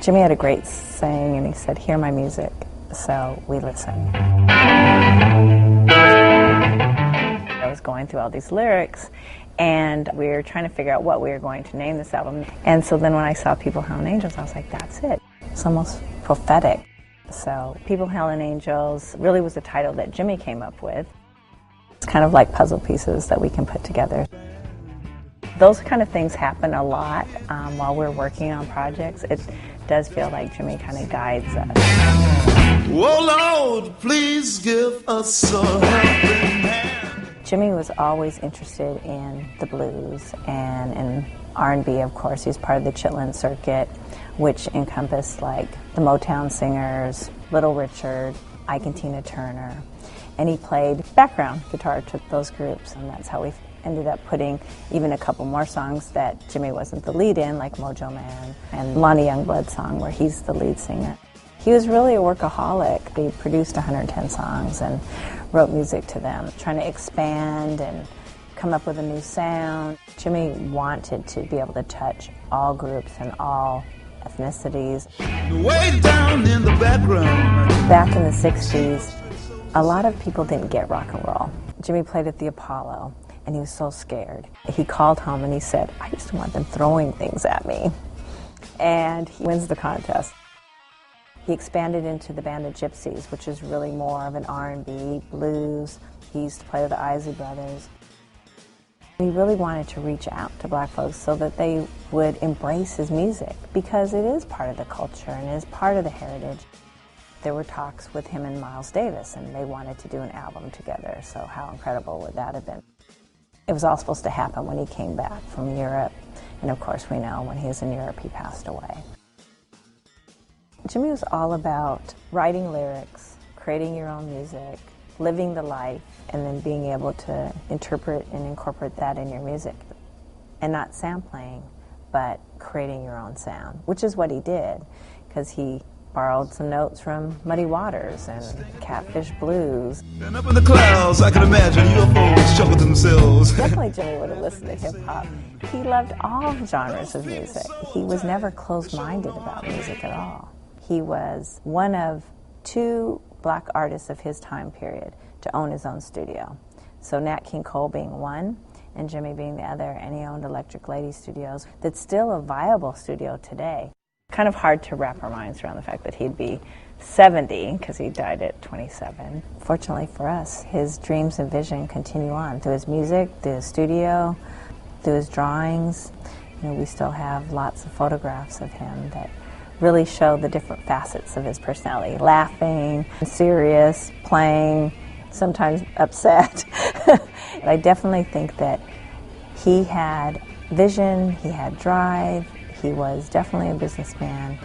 Jimi had a great saying, and he said, "Hear my music," so we listened. I was going through all these lyrics, and we were trying to figure out what we were going to name this album. And so then when I saw People Hailing Angels, I was like, that's it. It's almost prophetic. So People Hailing Angels really was a title that Jimi came up with. It's kind of like puzzle pieces that we can put together. Those kind of things happen a lot while we're working on projects. It does feel like Jimi kind of guides us. Oh Lord, please give us a helping hand. Jimi was always interested in the blues and in R&B, of course. He's part of the Chitlin circuit, which encompassed like the Motown singers, Little Richard, Ike and Tina Turner. And he played background guitar to those groups, and that's how we ended up putting even a couple more songs that Jimi wasn't the lead in, like Mojo Man and Lonnie Youngblood's song where he's the lead singer. He was really a workaholic. He produced 110 songs and wrote music to them, trying to expand and come up with a new sound. Jimi wanted to be able to touch all groups and all ethnicities. Way down in the background. Back in the 60s, a lot of people didn't get rock and roll. Jimi played at the Apollo, and he was so scared. He called home and he said, "I just want them throwing things at me." And he wins the contest. He expanded into the band of Gypsies, which is really more of an R&B, blues. He used to play with the Isley Brothers. He really wanted to reach out to black folks so that they would embrace his music, because it is part of the culture and is part of the heritage. There were talks with him and Miles Davis, and they wanted to do an album together, so how incredible would that have been? It was all supposed to happen when he came back from Europe, and of course we know when he was in Europe he passed away. Jimi was all about writing lyrics, creating your own music, living the life, and then being able to interpret and incorporate that in your music. And not sampling, but creating your own sound, which is what he did, because he borrowed some notes from Muddy Waters and Catfish Blues. And up in the clouds, I can imagine UFOs chuckle to themselves. Definitely Jimi would have listened to hip-hop. He loved all genres of music. He was never closed-minded about music at all. He was one of two black artists of his time period to own his own studio. So Nat King Cole being one, and Jimi being the other, and he owned Electric Lady Studios. That's still a viable studio today. Kind of hard to wrap our minds around the fact that he'd be 70, because he died at 27. Fortunately for us, his dreams and vision continue on through his music, through his studio, through his drawings. You know, we still have lots of photographs of him that really show the different facets of his personality. Laughing, serious, playing, sometimes upset. I definitely think that he had vision, he had drive, he was definitely a businessman.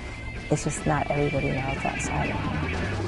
It's just not everybody knows that side of him.